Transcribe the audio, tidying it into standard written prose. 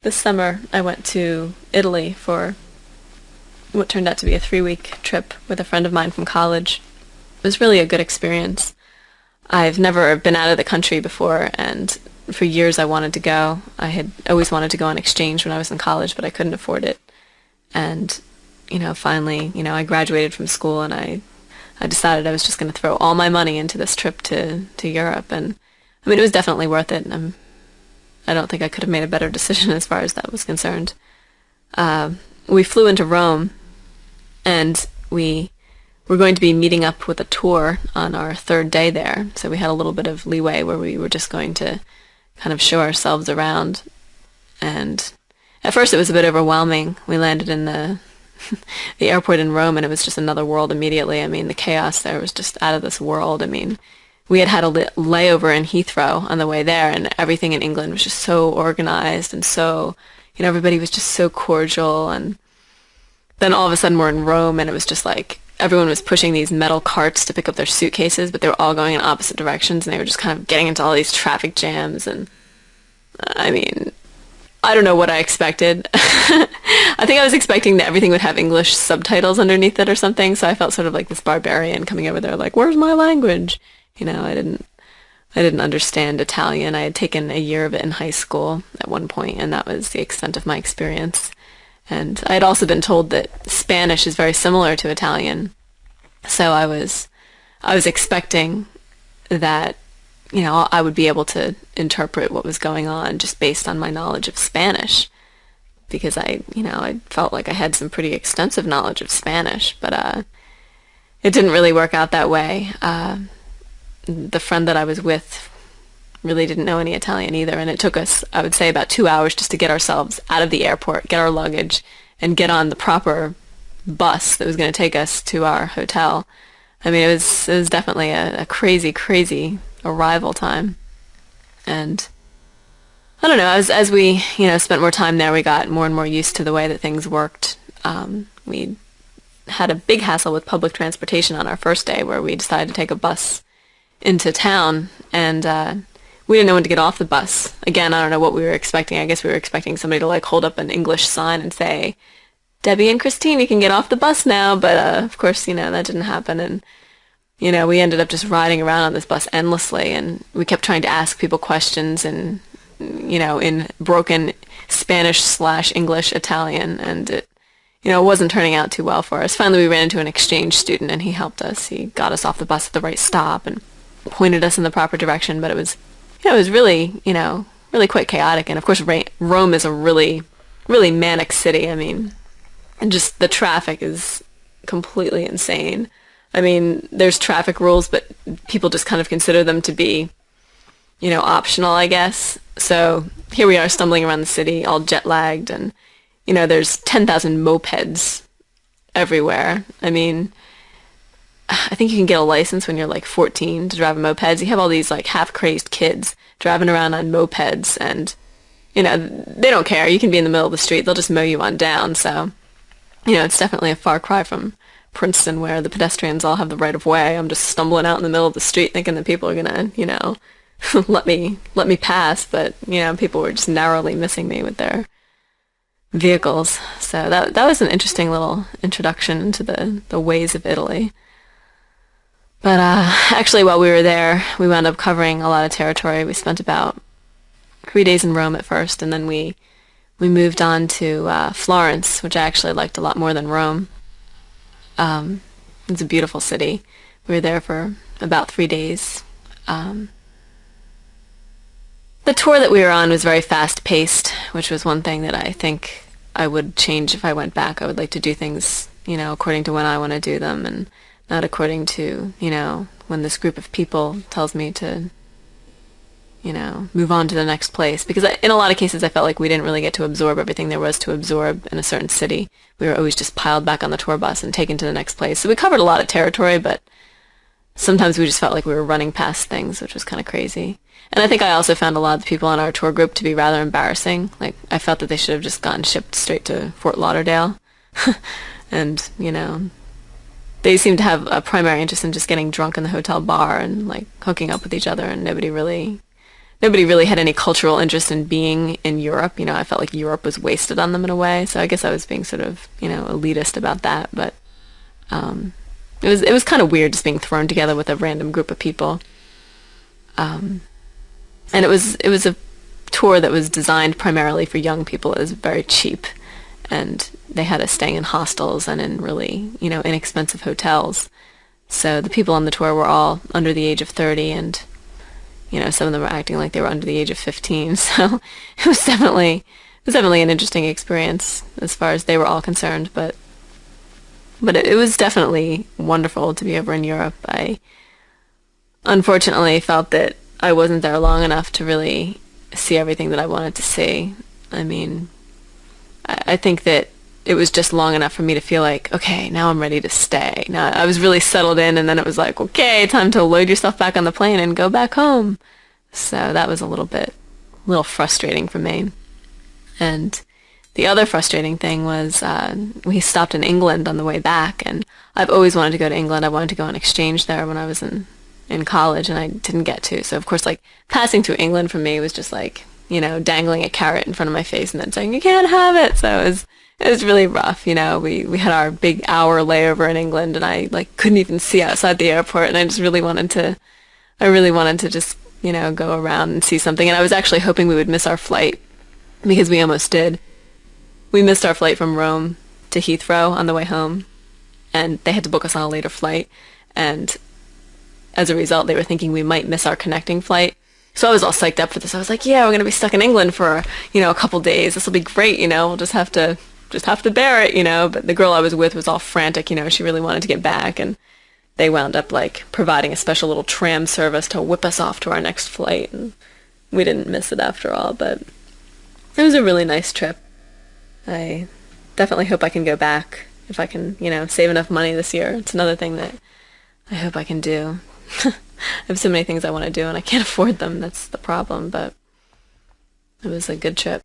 This summer, I went to Italy for what turned out to be a 3-week trip with a friend of mine from college. It was really a good experience. I've never been out of the country before, and for years I wanted to go. I had always wanted to go on exchange when I was in college, but I couldn't afford it. And, finally, I graduated from school and I decided I was just going to throw all my money into this trip to Europe. And, I mean, it was definitely worth it. I don't think I could have made a better decision as far as that was concerned. We flew into Rome, and we were going to be meeting up with a tour on our third day there. So we had a little bit of leeway where we were just going to kind of show ourselves around. And at first it was a bit overwhelming. We landed in the the airport in Rome, and it was just another world immediately. I mean, the chaos there was just out of this world. I mean, we had a layover in Heathrow on the way there, and everything in England was just so organized and so, everybody was just so cordial. And then all of a sudden we're in Rome, and it was just like everyone was pushing these metal carts to pick up their suitcases, but they were all going in opposite directions, and they were just kind of getting into all these traffic jams. And I mean, I don't know what I expected. I think I was expecting that everything would have English subtitles underneath it or something, so I felt sort of like this barbarian coming over there like, where's my language? I didn't understand Italian. I had taken a year of it in high school at one point, and that was the extent of my experience. And I had also been told that Spanish is very similar to Italian, so I was expecting that, I would be able to interpret what was going on just based on my knowledge of Spanish, because I felt like I had some pretty extensive knowledge of Spanish, but it didn't really work out that way. The friend that I was with really didn't know any Italian either, and it took us, I would say, about 2 hours just to get ourselves out of the airport, get our luggage, and get on the proper bus that was going to take us to our hotel. I mean, it was definitely a crazy, crazy arrival time. And I don't know, as we, spent more time there, we got more and more used to the way that things worked. We had a big hassle with public transportation on our first day, where we decided to take a bus into town, and we didn't know when to get off the bus. Again, I don't know what we were expecting. I guess we were expecting somebody to hold up an English sign and say, Debbie and Christine, you can get off the bus now. But of course, that didn't happen. And we ended up just riding around on this bus endlessly, and we kept trying to ask people questions and in broken Spanish/English Italian, and it wasn't turning out too well for us. Finally, we ran into an exchange student, and he helped us. He got us off the bus at the right stop and pointed us in the proper direction. But it was really, really quite chaotic. And of course, Rome is a really, really manic city. I mean, and just the traffic is completely insane. I mean, there's traffic rules, but people just kind of consider them to be, optional, I guess. So here we are stumbling around the city, all jet lagged, and, there's 10,000 mopeds everywhere. I mean, I think you can get a license when you're 14 to drive a moped. You have all these half-crazed kids driving around on mopeds, and, they don't care. You can be in the middle of the street. They'll just mow you on down. So, it's definitely a far cry from Princeton, where the pedestrians all have the right of way. I'm just stumbling out in the middle of the street thinking that people are gonna, let me pass, but people were just narrowly missing me with their vehicles. So that was an interesting little introduction into the ways of Italy. But actually, while we were there, we wound up covering a lot of territory. We spent about 3 days in Rome at first, and then we moved on to Florence, which I actually liked a lot more than Rome. It's a beautiful city. We were there for about 3 days. The tour that we were on was very fast-paced, which was one thing that I think I would change if I went back. I would like to do things, according to when I want to do them, and not according to, when this group of people tells me to, move on to the next place. Because in a lot of cases, I felt like we didn't really get to absorb everything there was to absorb in a certain city. We were always just piled back on the tour bus and taken to the next place. So we covered a lot of territory, but sometimes we just felt like we were running past things, which was kind of crazy. And I think I also found a lot of the people on our tour group to be rather embarrassing. I felt that they should have just gotten shipped straight to Fort Lauderdale. And, they seemed to have a primary interest in just getting drunk in the hotel bar and hooking up with each other, and nobody really nobody really had any cultural interest in being in Europe. You know, I felt like Europe was wasted on them in a way. So I guess I was being sort of, elitist about that. But it was kind of weird just being thrown together with a random group of people. And it was a tour that was designed primarily for young people. It was very cheap, and they had us staying in hostels and in really, inexpensive hotels. So the people on the tour were all under the age of 30, and some of them were acting like they were under the age of 15. So it was definitely an interesting experience as far as they were all concerned. But it was definitely wonderful to be over in Europe. I unfortunately felt that I wasn't there long enough to really see everything that I wanted to see. I mean, I think that it was just long enough for me to feel like, okay, now I'm ready to stay. Now I was really settled in, and then it was like, okay, time to load yourself back on the plane and go back home. So that was a little frustrating for me. And the other frustrating thing was we stopped in England on the way back, and I've always wanted to go to England. I wanted to go on exchange there when I was in college, and I didn't get to. So of course, like, passing through England for me was just like, dangling a carrot in front of my face and then saying, you can't have it. So it was really rough. We had our big hour layover in England, and I like couldn't even see outside the airport, and I really wanted to just, go around and see something. And I was actually hoping we would miss our flight, because we almost did. We missed our flight from Rome to Heathrow on the way home, and they had to book us on a later flight. And as a result, they were thinking we might miss our connecting flight. So I was all psyched up for this. I was like, yeah, we're going to be stuck in England for, a couple days. This will be great, we'll just have to bear it, But the girl I was with was all frantic, she really wanted to get back, and they wound up, like, providing a special little tram service to whip us off to our next flight, and we didn't miss it after all. But it was a really nice trip. I definitely hope I can go back if I can, save enough money this year. It's another thing that I hope I can do. I have so many things I want to do, and I can't afford them. That's the problem, but it was a good trip.